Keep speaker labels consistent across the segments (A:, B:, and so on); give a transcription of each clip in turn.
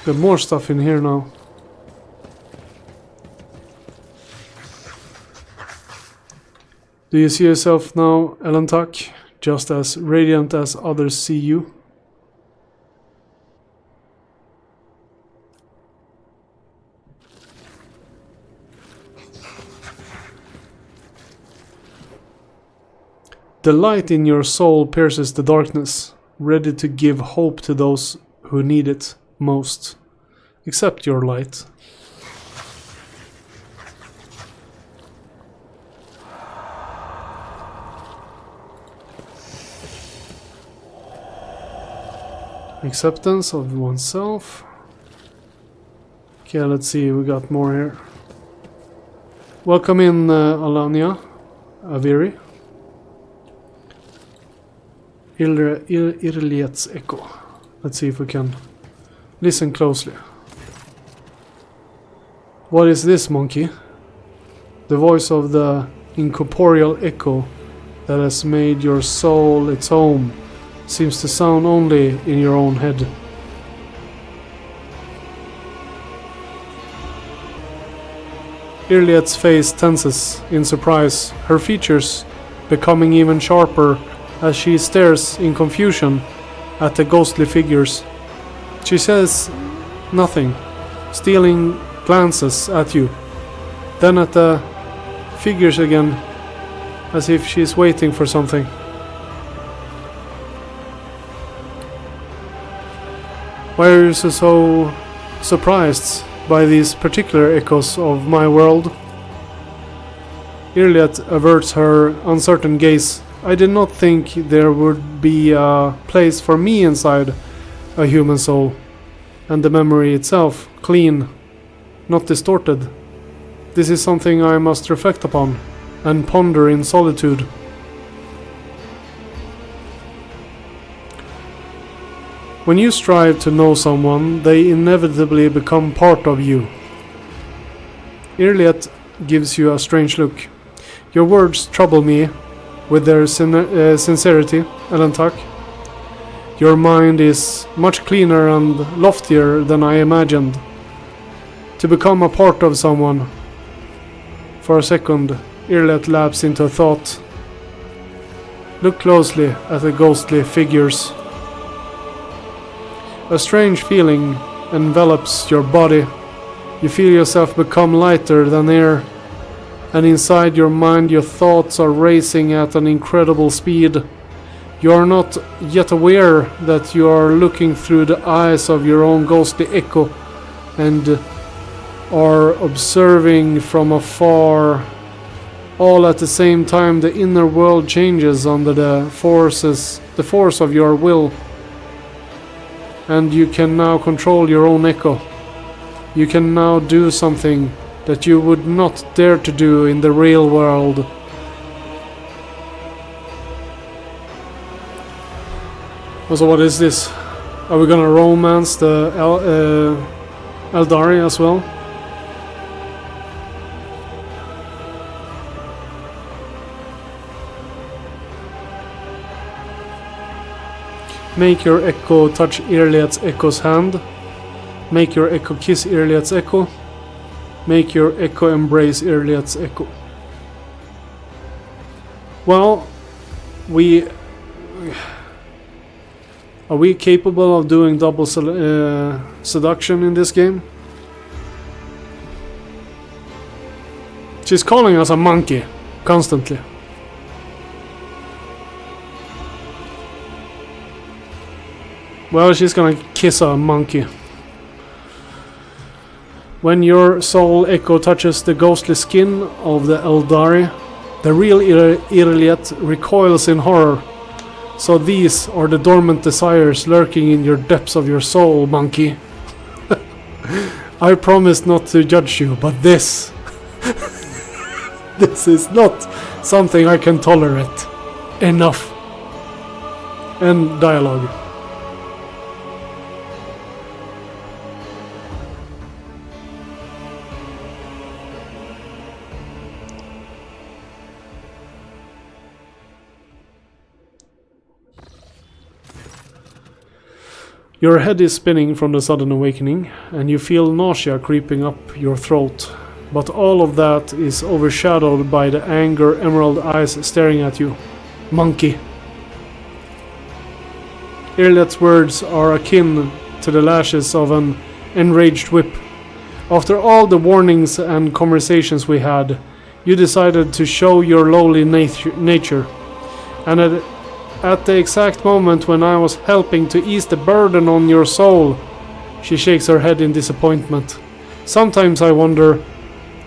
A: Got more stuff in here now. Do you see yourself now, Elentak, just as radiant as others see you? The light in your soul pierces the darkness, ready to give hope to those who need it most. Accept your light. Acceptance of oneself. Okay, let's see, we got more here. Welcome in, Alania, Aviri. Irliets echo. Let's see if we can listen closely. What is this, monkey? The voice of the incorporeal echo that has made your soul its home seems to sound only in your own head. Irliet's face tenses in surprise, her features becoming even sharper as she stares in confusion at the ghostly figures. She says nothing, stealing glances at you, then at the figures again, as if she's waiting for something. Why are you so surprised by these particular echoes of my world? Irliet averts her uncertain gaze. I did not think there would be a place for me inside a human soul, and the memory itself clean, not distorted. This is something I must reflect upon and ponder in solitude. When you strive to know someone, they inevitably become part of you. Irliet gives you a strange look. Your words trouble me with their sincerity, Elentak. Your mind is much cleaner and loftier than I imagined. To become a part of someone. For a second, Irliet lapsed into a thought. Look closely at the ghostly figures. A strange feeling envelops your body. You feel yourself become lighter than air, and inside your mind your thoughts are racing at an incredible speed. You are not yet aware that you are looking through the eyes of your own ghostly echo and are observing from afar. All at the same time the inner world changes under the force of your will. And you can now control your own echo. You can now do something that you would not dare to do in the real world. So what is this? Are we gonna romance the Eldari as well? Make your echo touch Irliet's echo's hand. Make your echo kiss Irliet's echo. Make your echo embrace Irliet's echo. Well, are we capable of doing double seduction in this game? She's calling us a monkey constantly. Well, she's gonna kiss a monkey. When your soul echo touches the ghostly skin of the Eldari, the real Irliet recoils in horror. So these are the dormant desires lurking in your depths of your soul, monkey. I promise not to judge you, but this... this is not something I can tolerate. Enough. End dialogue. Your head is spinning from the sudden awakening, and you feel nausea creeping up your throat. But all of that is overshadowed by the anger emerald eyes staring at you. Monkey. Irlet's words are akin to the lashes of an enraged whip. After all the warnings and conversations we had, you decided to show your lowly nature. And at the exact moment when I was helping to ease the burden on your soul, she shakes her head in disappointment. Sometimes I wonder,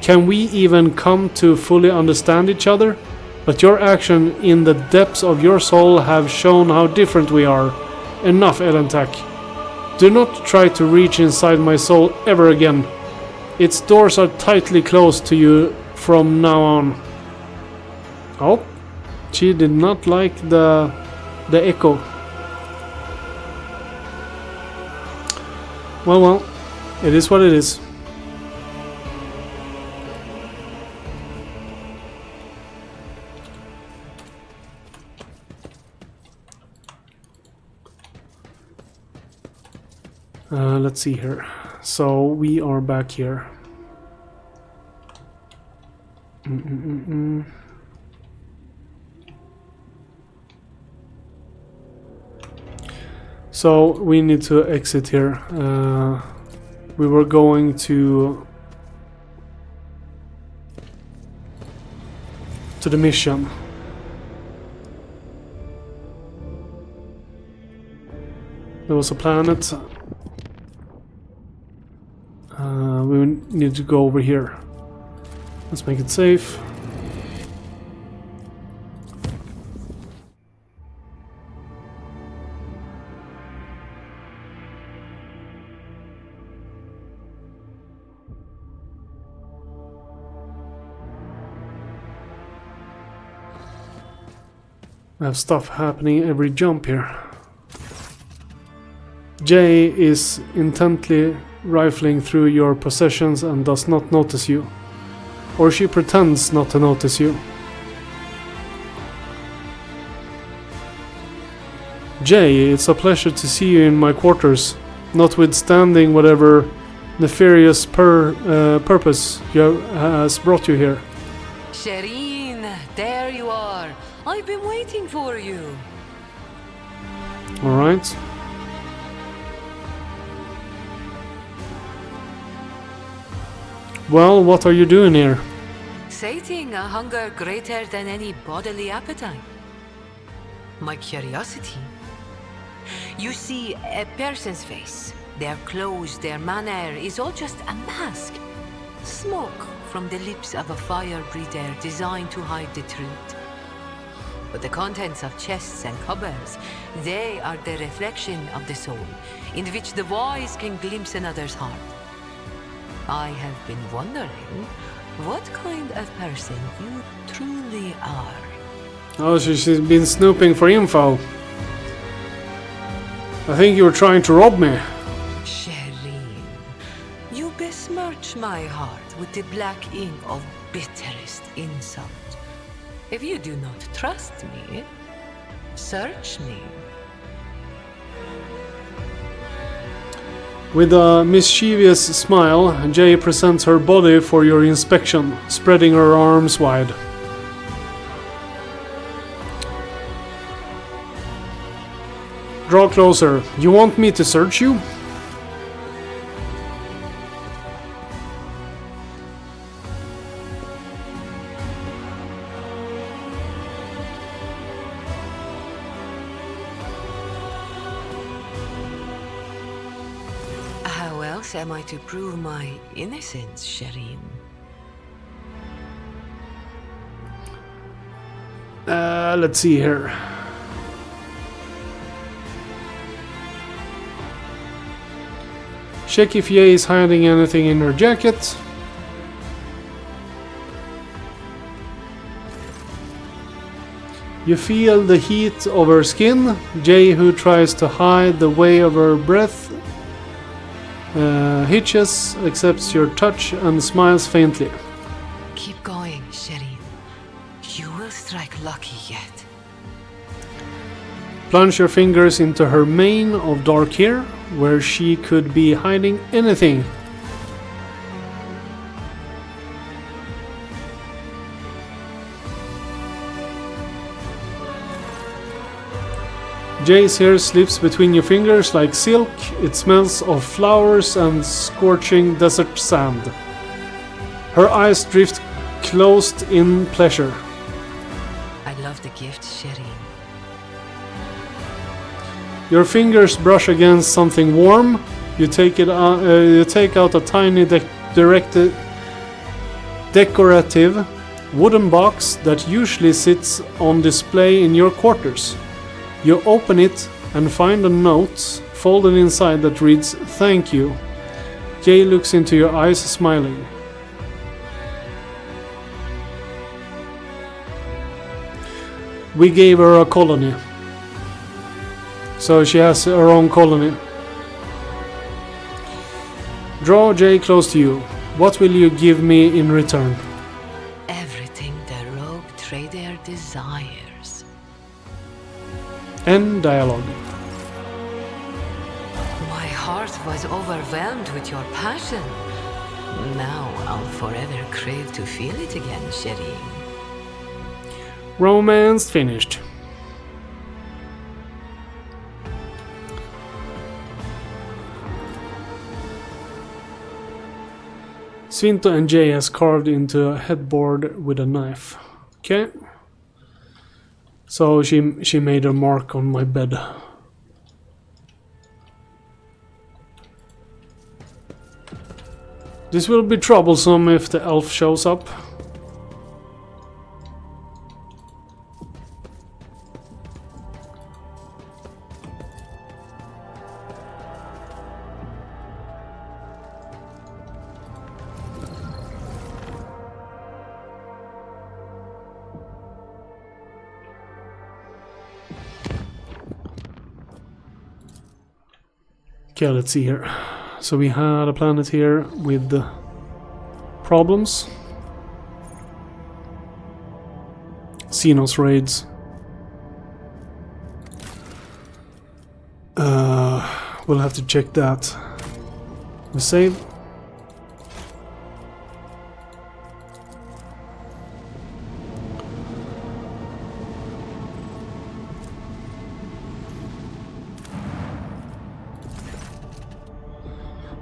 A: can we even come to fully understand each other? But your action in the depths of your soul have shown how different we are. Enough, Elentak. Do not try to reach inside my soul ever again. Its doors are tightly closed to you from now on. Oh, she did not like the echo. Well, it is what it is. Let's see here. So we are back here. So we need to exit here. We were going to the mission. There was a planet. We need to go over here. Let's make it safe. I have stuff happening every jump here. Jay is intently rifling through your possessions and does not notice you. Or she pretends not to notice you. Jay, it's a pleasure to see you in my quarters, notwithstanding whatever nefarious purpose has brought you here.
B: Shireen, there you are. I've been waiting for you.
A: Alright. Well, what are you doing here?
B: Sating a hunger greater than any bodily appetite. My curiosity. You see, a person's face, their clothes, their manner is all just a mask. Smoke from the lips of a fire breather designed to hide the truth. But the contents of chests and cupboards, they are the reflection of the soul, in which the wise can glimpse another's heart. I have been wondering what kind of person you truly are.
A: Oh, she's been snooping for info. I think you were trying to rob me.
B: Shireen, you besmirch my heart with the black ink of bitterest insult. If you do not trust me, search me.
A: With a mischievous smile, Jay presents her body for your inspection, spreading her arms wide. Draw closer. You want me to search you?
B: How else am I to prove my innocence, Shireen?
A: Let's see here. Check if Ye is hiding anything in her jacket. You feel the heat of her skin. Jay, who tries to hide the way of her breath, hitches, accepts your touch, and smiles faintly.
B: Keep going, Shireen. You will strike lucky yet.
A: Plunge your fingers into her mane of dark hair. where she could be hiding anything. Jay's hair slips between your fingers like silk. It smells of flowers and scorching desert sand. Her eyes drift closed in pleasure.
B: I love the gift, Sherry.
A: Your fingers brush against something warm. You take out a tiny decorative wooden box that usually sits on display in your quarters. You open it and find a note folded inside that reads, "Thank you." Jay looks into your eyes, smiling. We gave her a colony. So she has her own colony. Draw Jay close to you. What will you give me in return?
B: Everything the rogue trader desires.
A: End dialogue.
B: My heart was overwhelmed with your passion. Now I'll forever crave to feel it again, Sherry.
A: Romance finished. Svinto and Jay has carved into a headboard with a knife. Okay. So she made a mark on my bed. This will be troublesome if the elf shows up. Okay, let's see here. So we had a planet here with the problems. Xenos raids. We'll have to check that. We save.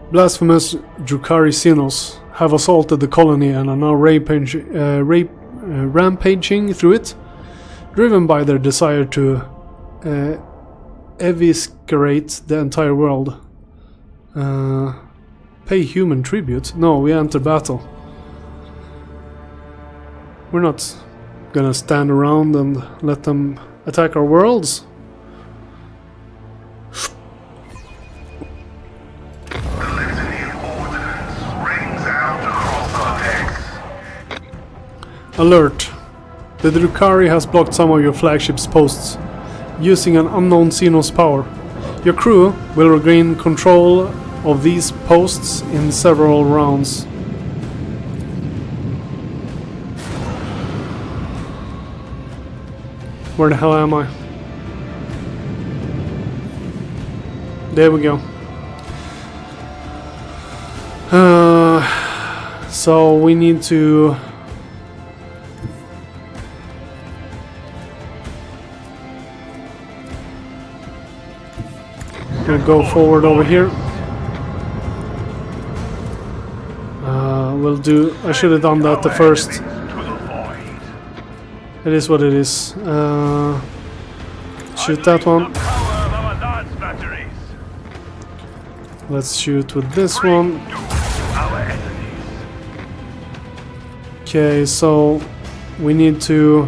A: Blasphemous Drukhari Xenos have assaulted the colony and are now rampaging through it, driven by their desire to eviscerate the entire world. Pay human tribute? No, we enter battle. We're not gonna stand around and let them attack our worlds. Alert! The Drukhari has blocked some of your flagship's posts, using an unknown Xenos power. Your crew will regain control of these posts in several rounds. Where the hell am I? There we go. So we need to... We'll go forward over here. We'll do... I should have done that the first. It is what it is. Shoot that one. Let's shoot with this one. Okay, so we need to...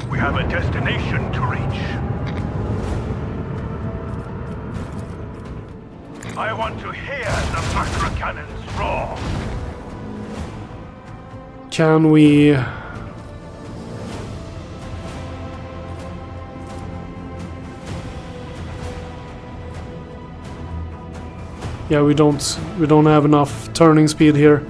C: We have a destination to reach. I want to hear the macro cannons roar.
A: Can we... Yeah, we don't have enough turning speed here.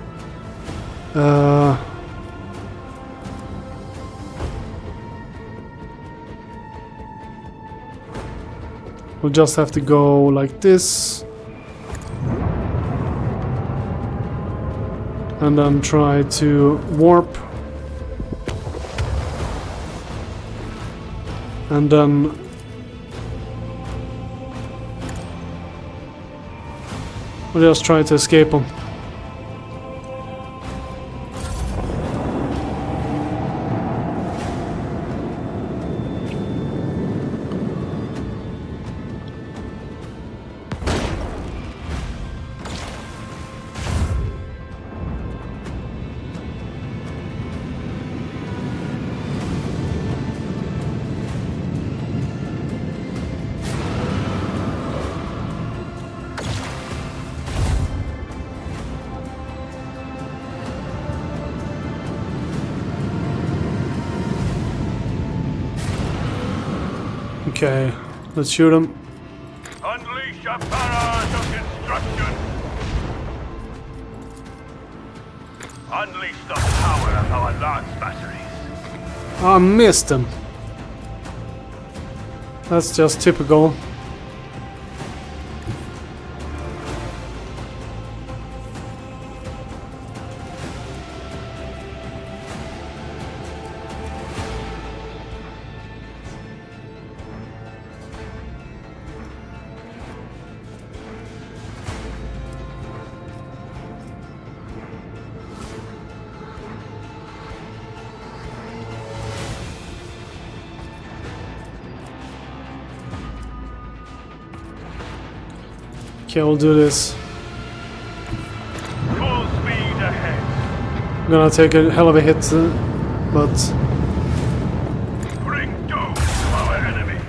A: We'll just have to go like this. And then try to warp. And then we'll just try to escape them. Okay, let's shoot him.
C: Unleash your powers of destruction! Unleash the power of our lance batteries!
A: I missed him. That's just typical. Okay, we'll do this.
C: Full speed ahead!
A: I'm gonna take a hell of a hit, but
C: Bring doom to our enemies!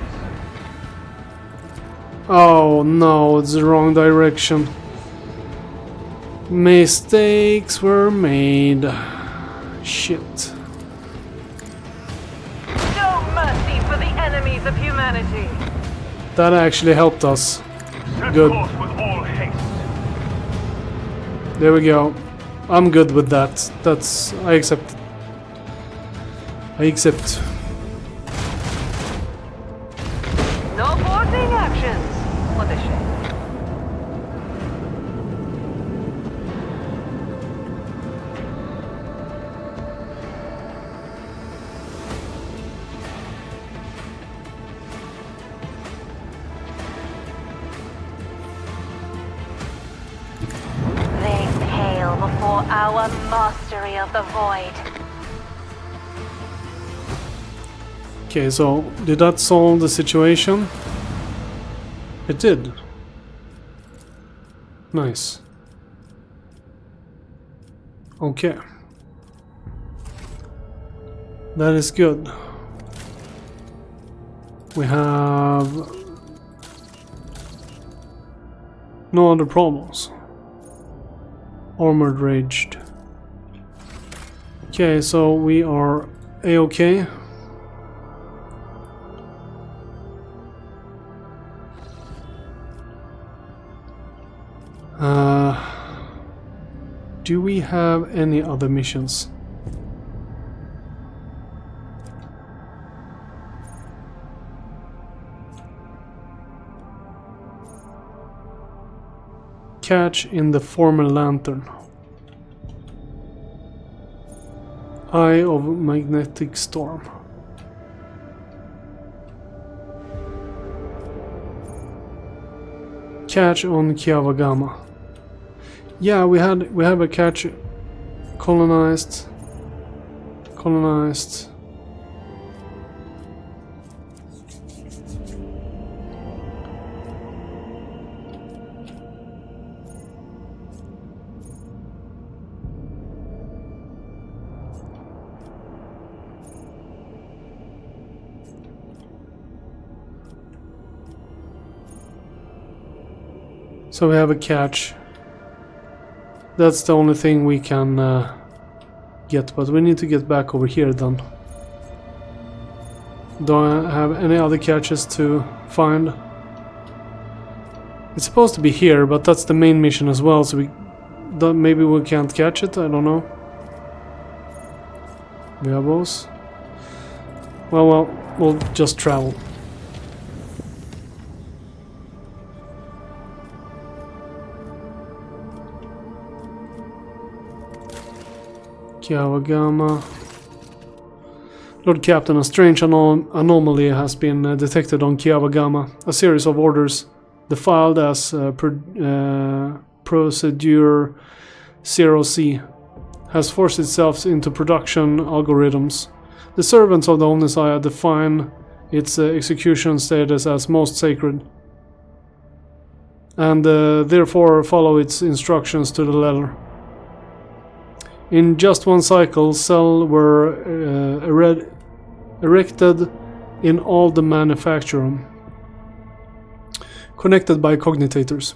A: oh no, it's the wrong direction. Mistakes were made. Shit.
D: No mercy for the enemies of humanity.
A: That actually helped us.
C: Set
A: Good.
C: course with all haste!
A: There we go. I'm good with that. That's... I accept. I accept.
D: No forcing actions. What a shame. They pale before our mastery of the void.
A: Okay, so did that solve the situation? It did. Nice. Okay. That is good. We have no other problems. Armored raged. Okay, so we are A-okay. Do we have any other missions? Catch in the former lantern. Eye of magnetic storm. Catch on Kiavagama. Yeah, we have a catch. Colonized. So we have a catch. That's the only thing we can get, but we need to get back over here then. Don't have any other catches to find. It's supposed to be here, but that's the main mission as well, so maybe we can't catch it, I don't know. Viabos. Well, we'll just travel. Kiawagama. Lord Captain, a strange anomaly has been detected on Kiawagama. A series of orders defiled as Procedure 0C has forced itself into production algorithms. The servants of the Omnissiah define its execution status as most sacred, and therefore follow its instructions to the letter. In just one cycle, cells were erected in all the manufacturer, connected by cognitators,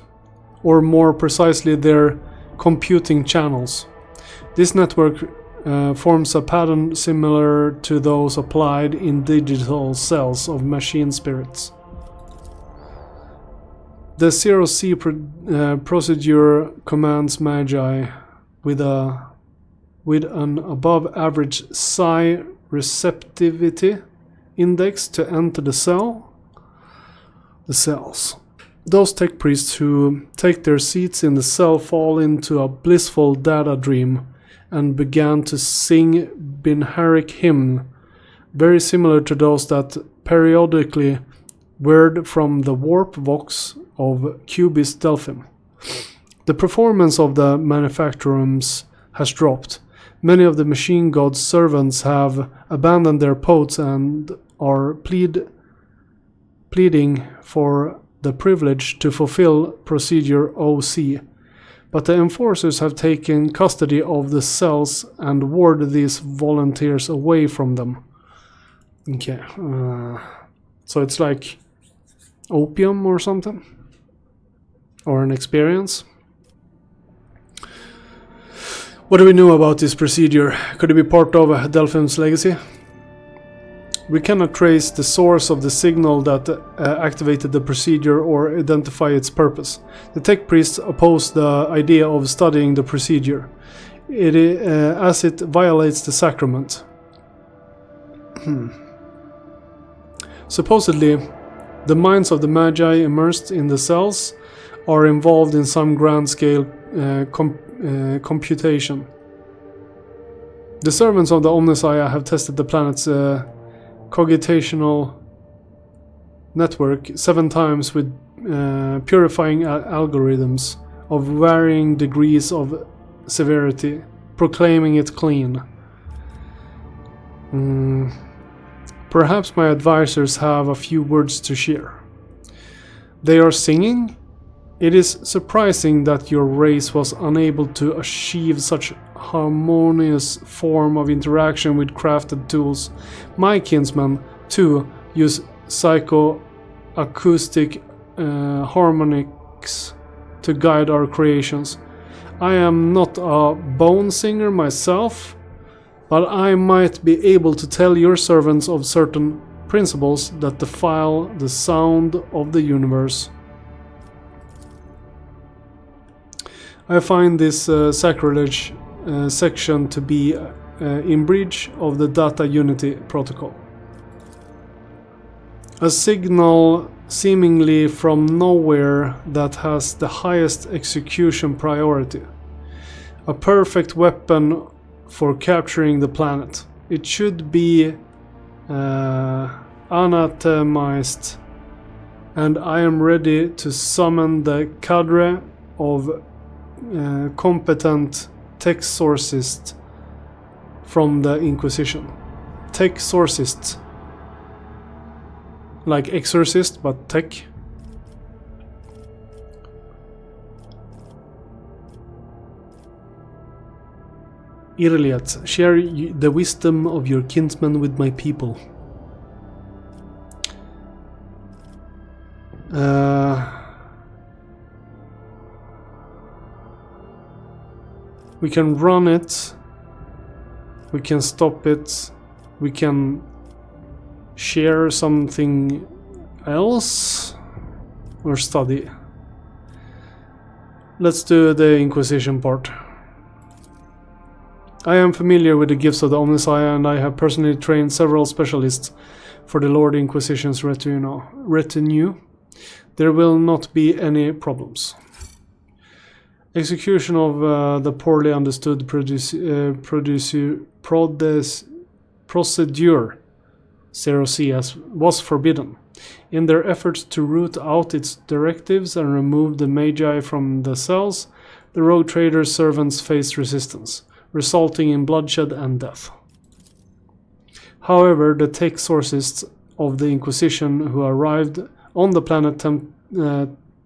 A: or more precisely their computing channels. This network forms a pattern similar to those applied in digital cells of machine spirits. The 0C procedure commands Magi with an above average psi receptivity index to enter the cells. Those tech priests who take their seats in the cell fall into a blissful data dream and began to sing Binharik hymn, very similar to those that periodically whirred from the warp vox of Cubist Delphim. The performance of the manufacturums has dropped. Many of the machine god's servants have abandoned their posts and are pleading for the privilege to fulfill Procedure OC, but the enforcers have taken custody of the cells and warded these volunteers away from them. Okay, so it's like opium or something? Or an experience? What do we know about this procedure? Could it be part of Delphim's legacy? We cannot trace the source of the signal that activated the procedure or identify its purpose. The tech priests oppose the idea of studying the procedure, as it violates the sacrament. Supposedly, the minds of the Magi immersed in the cells are involved in some grand-scale computation. The servants of the Omnissiah have tested the planet's cogitational network 7 times with purifying algorithms of varying degrees of severity, proclaiming it clean. Perhaps my advisors have a few words to share. They are singing? It is surprising that your race was unable to achieve such harmonious form of interaction with crafted tools. My kinsmen, too, use psychoacoustic harmonics to guide our creations. I am not a bone singer myself, but I might be able to tell your servants of certain principles that defile the sound of the universe. I find this sacrilege section to be in breach of the Data Unity Protocol. A signal seemingly from nowhere that has the highest execution priority. A perfect weapon for capturing the planet. It should be anathemized, and I am ready to summon the cadre of competent tech sourcists from the Inquisition. Tech sourcists. Like exorcist, but tech. Irliat, share the wisdom of your kinsmen with my people. We can run it. We can stop it. We can share something else or study. Let's do the Inquisition part. I am familiar with the gifts of the Omnissiah, and I have personally trained several specialists for the Lord Inquisition's retinue. There will not be any problems. Execution of the poorly understood procedure 0C was forbidden. In their efforts to root out its directives and remove the Magi from the cells, the rogue trader's servants faced resistance, resulting in bloodshed and death. However, the tech sourcists of the Inquisition who arrived on the planet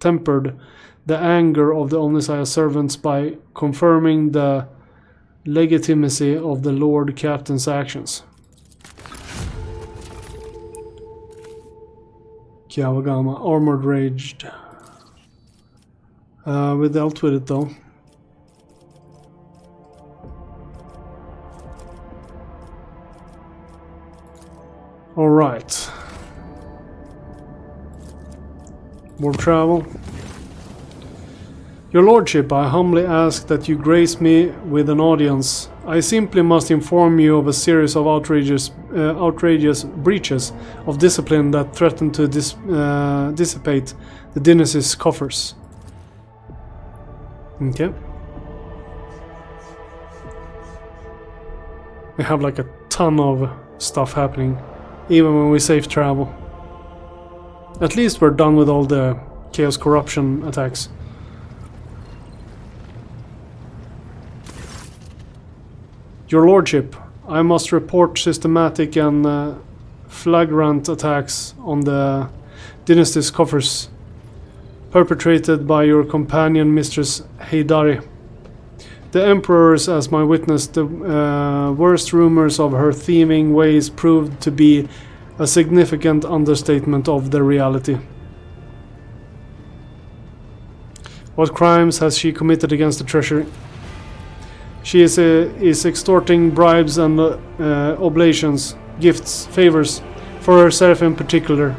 A: tempered the anger of the Omnissiah servants by confirming the legitimacy of the Lord Captain's actions. Kiawagama, Armored Raged. We dealt with it though. Alright. More travel. Your Lordship, I humbly ask that you grace me with an audience. I simply must inform you of a series of outrageous breaches of discipline that threaten to dissipate the dynasty's coffers. Okay. We have like a ton of stuff happening, even when we safe travel. At least we're done with all the Chaos Corruption attacks. Your Lordship, I must report systematic and flagrant attacks on the dynasty's coffers perpetrated by your companion Mistress Heydari. The Emperors, as my witness, the worst rumors of her thieving ways proved to be a significant understatement of the reality. What crimes has she committed against the treasury? She is extorting bribes and oblations, gifts, favors, for herself in particular.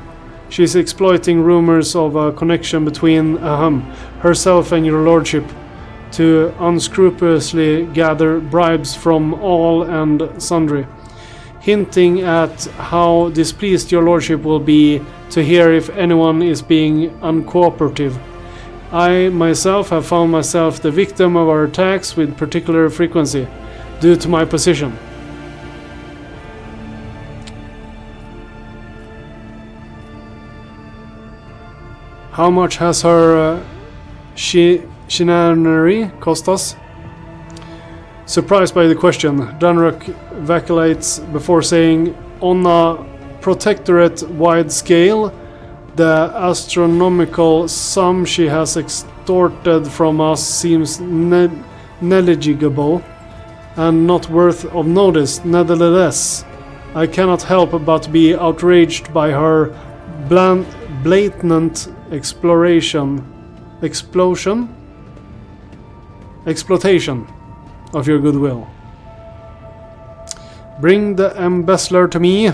A: She is exploiting rumors of a connection between herself and your Lordship to unscrupulously gather bribes from all and sundry, hinting at how displeased your Lordship will be to hear if anyone is being uncooperative. I myself have found myself the victim of our attacks with particular frequency, due to my position. How much has her chicanery cost us? Surprised by the question, Dunrock vacillates before saying, on a protectorate-wide scale, the astronomical sum she has extorted from us seems negligible and not worth of notice. Nevertheless, I cannot help but be outraged by her blatant exploitation of your goodwill. Bring the embezzler to me.